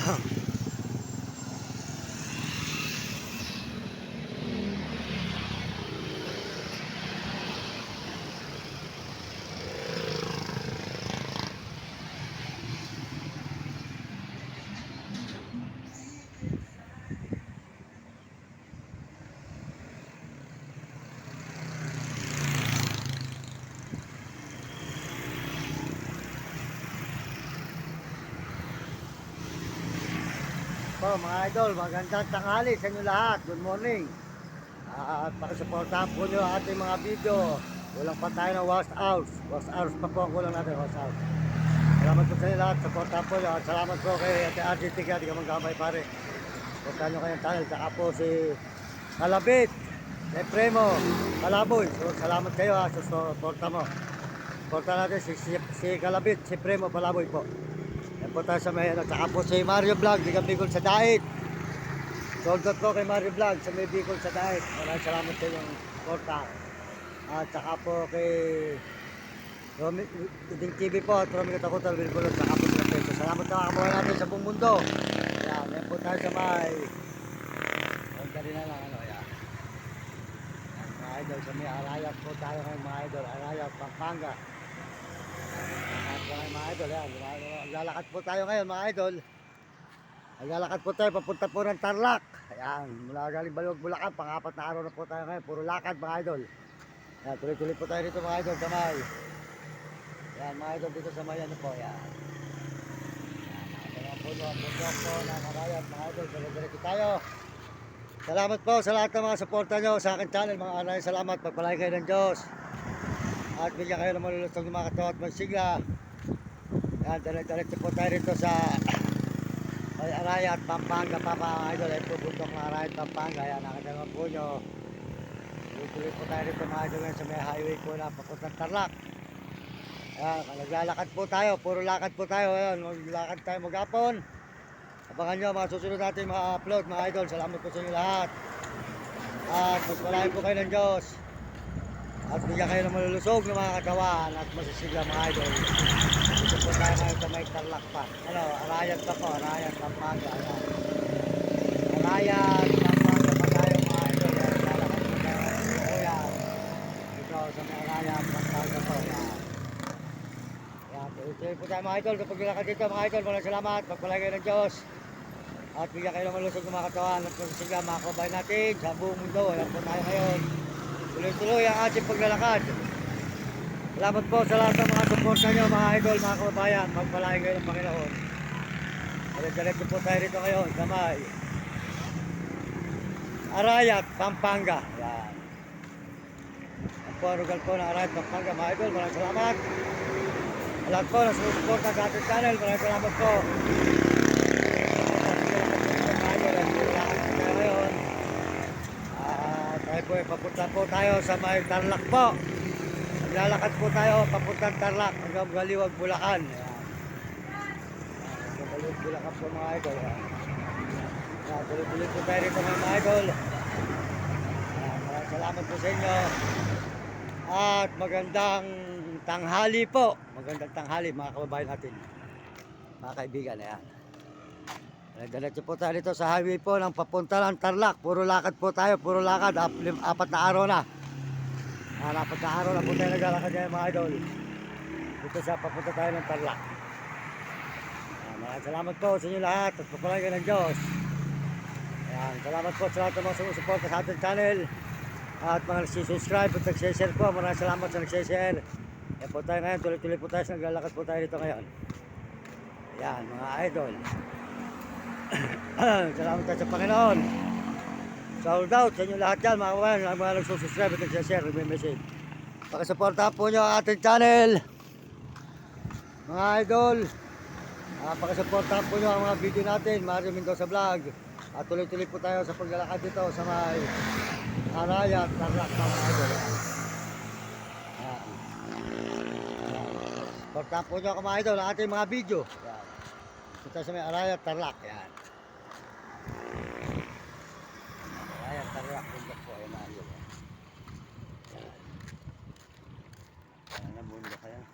Po mga idol, magandang tanghali sa inyo lahat. Good morning. At pakisuportahan po nyo ating mga video. Kulang pa tayo ng wash hours. Wash hours pa po ang kulang natin, wash hours. Salamat po sa inyo lahat. Supportahan po nyo. At salamat po kay Ate RGT ka. Di ka magkamay pare. Supportahan nyo kayong channel. Tsaka po si Kalabit, kay Premo, Kalaboy. So, salamat kayo ha. So, supporta mo. Supportahan natin si Kalabit, si Premo, Kalaboy po. Yan po tayo sa may ano. Tsaka po si Mario Vlog, di ka Bicol sa Dait. Sold out po kay Mario Vlog sa may Bicol sa Dait. Maraming salamat sa inyong porta. At tsaka po kay Romy Uding TV po at Romy Katakutal Wilgulot. Tsaka po sila peso. Salamat sa kabuhay natin sa buong mundo. Yan po tayo sa may ang kanina lang ano yan. Yan, mga idol sa may Arayat po tayo ngayon mga idol. Arayat, Pampanga. Mga idol, yan. Lalakad po tayo ngayon mga idol. Lalakad po tayo papunta po ng Tarlac. Ayan, mula galing Balog, Bulacan. Pang-apat na araw na po tayo ngayon. Puro lakad mga idol. Ayan, tuloy-tuloy po tayo dito mga idol. Kamay. Ayan, mga idol dito sa may ano po. Ayan. Ayan, po ang bundok po ng Arayat mga idol. Dali-dali tayo. Salamat po sa lahat ng mga suporta nyo sa akin channel. Mga anay, salamat. Pagpalay kayo ng Diyos. At bigyan kayo ng malulustong ng mga katawa at magsigla. Yan, dali-diretso po tayo rito sa Arayat, Pampanga pa mga idol. Ito bundok ng Arayat, Pampanga. Yan, nakita naman po nyo. Tuloy po tayo rito mga idol sa may highway po na papuntang Tarlac. Yan, naglalakad po tayo. Puro lakad po tayo. Yan, maglakad tayo maghapon. Abangan nyo mga susunod natin mga upload mga idol. Salamat po sa inyo lahat. At magpalain po kayo ng Diyos. At bigyan kayo ng malulusog ng mga katawan at masisigla mga idol. Ito po tayo ngayon sa may Tarlac pa. Ano, Arayat pa po, Arayat, Pampanga. Arayat, Pampanga pa tayo mga idol. Lalakad po tayo ngayon. Ito sa may Arayat, Pampanga po. Yan, tuloy po tayo mga idol. Kapag nilakad dito mga idol, maraming salamat. Pagpalay kayo ng Diyos. At bigyan kayo ng malulusog ng mga katawan at masisigla mga kabayan natin sa buong mundo. Ayan po tayo ngayon. Tuloy-tuloy ang ating paglalakad. Salamat po sa lahat ng mga suporta nyo mga idol, mga kababayan. Magpalain kayo ng Panginoon. Diretso po tayo rito ngayon sa may Arayat, Pampanga. Yan. Ang po ang lugar po ng Arayat, Pampanga mga idol. Maraming salamat. Lahat po na sumusuporta sa ating channel. Maraming salamat po. Tayo po papunta po tayo sa may Tarlac po. Maglalakad po tayo papuntang Tarlac hanggang Galiwag, Bulacan. Hanggang Galiwag, Bulacan po mga idol. Tuloy-tuloy po tayo rito mga idol. Maraming salamat po sa inyo. At magandang tanghali po. Magandang tanghali mga kababayan natin. Mga kaibigan, ayan. Diretso po tayo dito sa highway po ng papunta ng Tarlac. Puro lakad po tayo, puro lakad. Apat na araw na. Apat na araw na po tayo naglalakad ngayon mga idol. Dito sa papunta tayo ng Tarlac. Maraming salamat po sa inyo lahat at papalay kayo ng Diyos. Ayan, salamat po sa lahat ng mga sumusuporta sa ating channel. At mga nagsisubscribe at nagsishare po. Maraming salamat sa nagsishare. Ayan po tayo ngayon, tuloy-tuloy po tayo. Naglalakad po tayo dito ngayon. Ayan mga idol. Salamat tayo sa Panginoon. Sold out sa inyo lahat yan mga kawan. Mga nagsusubscribe at nagsishare, nagme-message. Pakisuportahan po nyo ang ating channel mga idol. Pakisuportahan po nyo ang mga video natin, Mario Mendoza Vlog. At tuloy-tuloy po tayo sa paglalakad dito sa may Arayat, Tarlac mga idol. Supportahan po nyo ako mga idol ang ating mga video. Ito tayo sa may Arayat, Tarlac. Yan. Arayat, Tarlac. Bundok po. Ayan na yun. Ayan na bundok. Ayan.